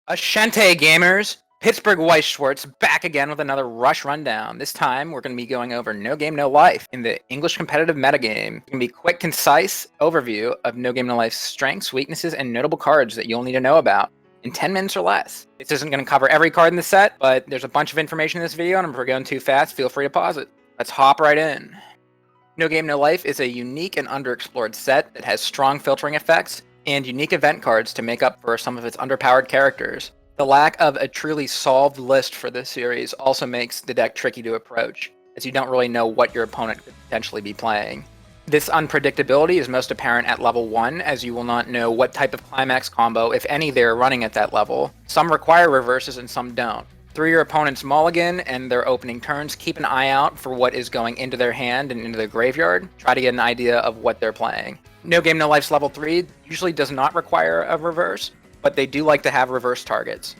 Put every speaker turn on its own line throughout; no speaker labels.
Ashante gamers! Pittsburgh Weiss Schwartz back again with another Rush Rundown. This time we're going to be going over No Game No Life in the English competitive metagame. It's going to be a quick, concise overview of No Game No Life's strengths, weaknesses, and notable cards that you'll need to know about in 10 minutes or less. This isn't going to cover every card in the set, but there's a bunch of information in this video, and if we're going too fast, feel free to pause it. Let's hop right in. No Game No Life is a unique and underexplored set that has strong filtering effects and unique event cards to make up for some of its underpowered characters. The lack of a truly solved list for this series also makes the deck tricky to approach, as you don't really know what your opponent could potentially be playing. This unpredictability is most apparent at level 1, as you will not know what type of climax combo, if any, they are running at that level. Some require reverses and some don't. Through your opponent's mulligan and their opening turns, keep an eye out for what is going into their hand and into their graveyard. Try to get an idea of what they're playing. No Game No Life's level 3 usually does not require a reverse, but they do like to have reverse targets.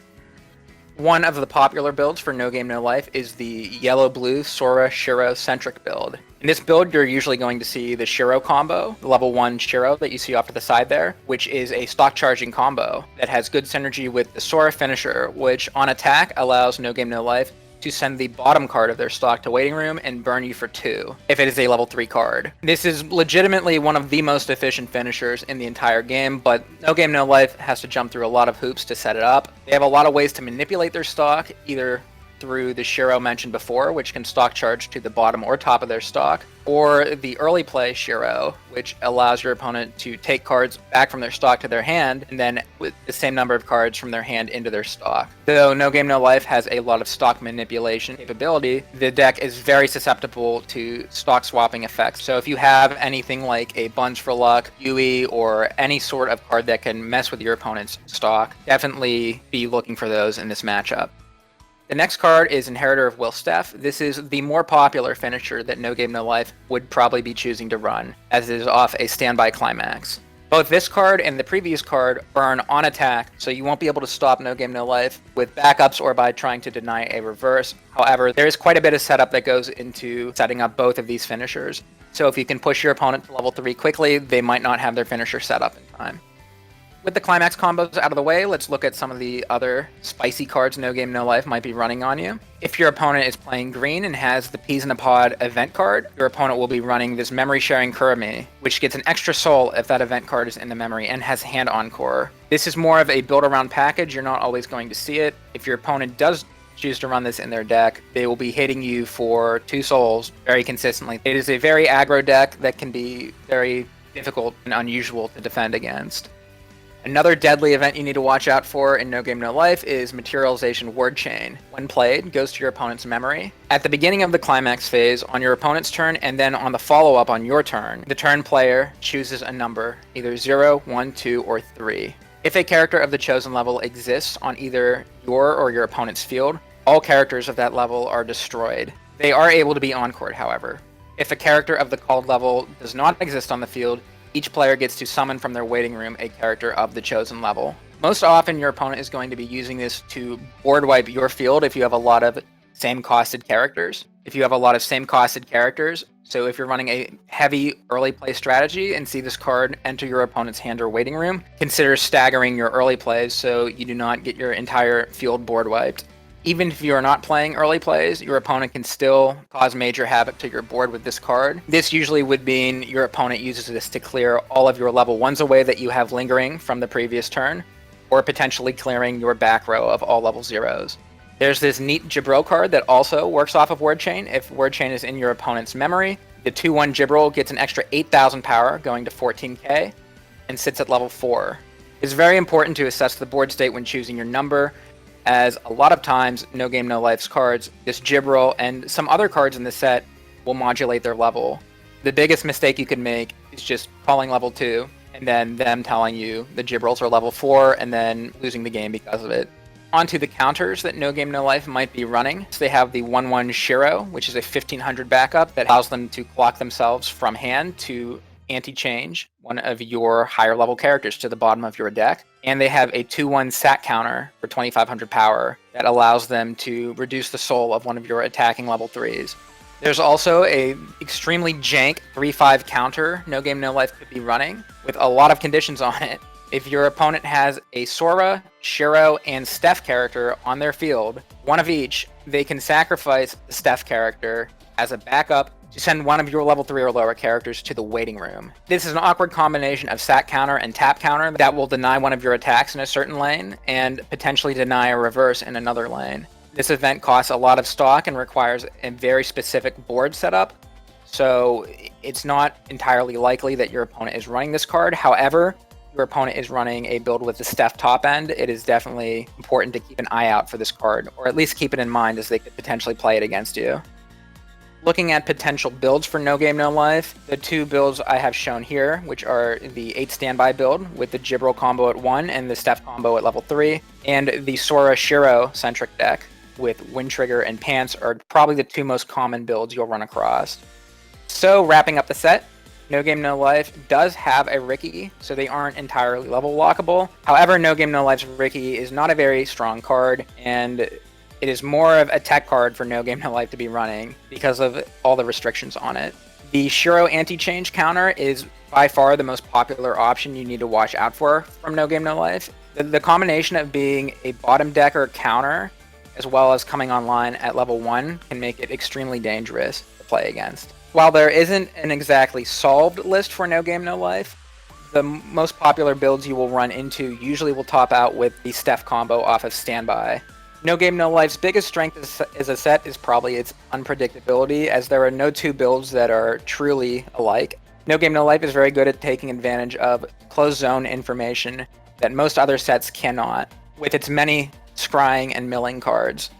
One of the popular builds for No Game No Life is the yellow-blue Sora Shiro-centric build. In this build, you're usually going to see the Shiro combo, the level 1 Shiro that you see off to the side there, which is a stock charging combo that has good synergy with the Sora finisher, which on attack allows No Game No Life to send the bottom card of their stock to waiting room and burn you for 2, if it is a level 3 card. This is legitimately one of the most efficient finishers in the entire game, but No Game No Life has to jump through a lot of hoops to set it up. They have a lot of ways to manipulate their stock, either through the Shiro mentioned before, which can stock charge to the bottom or top of their stock, or the early play Shiro, which allows your opponent to take cards back from their stock to their hand, and then with the same number of cards from their hand into their stock. Though No Game No Life has a lot of stock manipulation capability, the deck is very susceptible to stock swapping effects. So if you have anything like a Buns for Luck, Yui, or any sort of card that can mess with your opponent's stock, definitely be looking for those in this matchup. The next card is Inheritor of Willsteph. This is the more popular finisher that No Game No Life would probably be choosing to run, as it is off a standby climax. Both this card and the previous card burn on attack, so you won't be able to stop No Game No Life with backups or by trying to deny a reverse. However, there is quite a bit of setup that goes into setting up both of these finishers. So if you can push your opponent to level 3 quickly, they might not have their finisher set up in time. With the climax combos out of the way, let's look at some of the other spicy cards No Game No Life might be running on you. If your opponent is playing green and has the Peas in a Pod event card, your opponent will be running this Memory Sharing Kurame, which gets an extra soul if that event card is in the memory and has Hand Encore. This is more of a build-around package, you're not always going to see it. If your opponent does choose to run this in their deck, they will be hitting you for 2 souls very consistently. It is a very aggro deck that can be very difficult and unusual to defend against. Another deadly event you need to watch out for in No Game No Life is Materialization Wardchain. When played, goes to your opponent's memory. At the beginning of the climax phase, on your opponent's turn, and then on the follow-up on your turn, the turn player chooses a number, either 0, 1, 2, or 3. If a character of the chosen level exists on either your or your opponent's field, all characters of that level are destroyed. They are able to be encored, however. If a character of the called level does not exist on the field, each player gets to summon from their waiting room a character of the chosen level. Most often, your opponent is going to be using this to board wipe your field if you have a lot of same-costed characters. So if you're running a heavy early play strategy and see this card enter your opponent's hand or waiting room, consider staggering your early plays so you do not get your entire field board wiped. Even if you are not playing early plays, your opponent can still cause major havoc to your board with this card. This usually would mean your opponent uses this to clear all of your level 1s away that you have lingering from the previous turn, or potentially clearing your back row of all level 0s. There's this neat Gibril card that also works off of Wardchain. If Wardchain is in your opponent's memory, the 2-1 Gibril gets an extra 8,000 power, going to 14k, and sits at level 4. It's very important to assess the board state when choosing your number, as a lot of times No Game No Life's cards, this Gibril and some other cards in the set, will modulate their level. The biggest mistake you can make is just calling level 2 and then them telling you the Gibrils are level 4 and then losing the game because of it. Onto the counters that No Game No Life might be running. So they have the 1-1 Shiro, which is a 1500 backup that allows them to clock themselves from hand to anti-change one of your higher level characters to the bottom of your deck. And they have a 2-1 sat counter for 2500 power that allows them to reduce the soul of one of your attacking level 3s. There's also a extremely jank 3-5 counter No Game No Life could be running with a lot of conditions on it. If your opponent has a Sora, Shiro, and Steph character on their field, one of each, they can sacrifice the Steph character as a backup to send one of your level 3 or lower characters to the waiting room. This is an awkward combination of sat counter and tap counter that will deny one of your attacks in a certain lane and potentially deny a reverse in another lane. This event costs a lot of stock and requires a very specific board setup, so it's not entirely likely that your opponent is running this card. However, your opponent is running a build with the Steph top end, it is definitely important to keep an eye out for this card, or at least keep it in mind as they could potentially play it against you. Looking at potential builds for No Game No Life, the two builds I have shown here, which are the 8 standby build with the Gibril combo at 1 and the Steph combo at level 3, and the Sora Shiro centric deck with Wind Trigger and Pants are probably the two most common builds you'll run across. So wrapping up the set, No Game No Life does have a Riki, so they aren't entirely level lockable. However, No Game No Life's Riki is not a very strong card, and it is more of a tech card for No Game No Life to be running because of all the restrictions on it. The Shiro anti-change counter is by far the most popular option you need to watch out for from No Game No Life. The combination of being a bottom decker counter as well as coming online at level 1 can make it extremely dangerous to play against. While there isn't an exactly solved list for No Game No Life, the most popular builds you will run into usually will top out with the Steph combo off of standby. No Game No Life's biggest strength as a set is probably its unpredictability, as there are no two builds that are truly alike. No Game No Life is very good at taking advantage of closed zone information that most other sets cannot, with its many scrying and milling cards.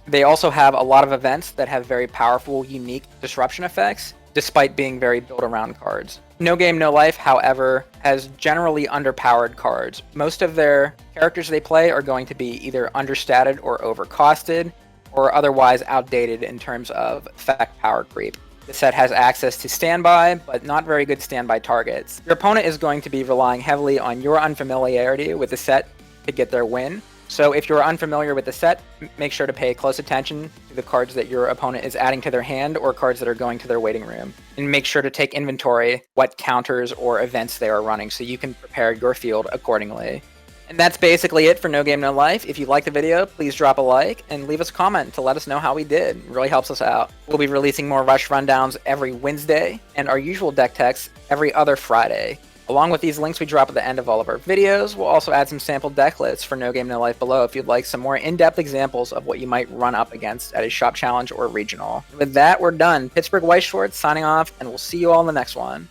They also have a lot of events that have very powerful, unique disruption effects, despite being very built around cards. No Game No Life, however, has generally underpowered cards. Most of their characters they play are going to be either understated or overcosted, or otherwise outdated in terms of effect power creep. The set has access to standby, but not very good standby targets. Your opponent is going to be relying heavily on your unfamiliarity with the set to get their win. So if you're unfamiliar with the set, make sure to pay close attention to the cards that your opponent is adding to their hand or cards that are going to their waiting room. And make sure to take inventory what counters or events they are running so you can prepare your field accordingly. And that's basically it for No Game No Life. If you liked the video, please drop a like and leave us a comment to let us know how we did. It really helps us out. We'll be releasing more Rush Rundowns every Wednesday and our usual deck techs every other Friday. Along with these links we drop at the end of all of our videos, we'll also add some sample deck lists for No Game No Life below if you'd like some more in-depth examples of what you might run up against at a shop challenge or regional. With that, we're done. Pittsburgh White Shorts signing off, and we'll see you all in the next one.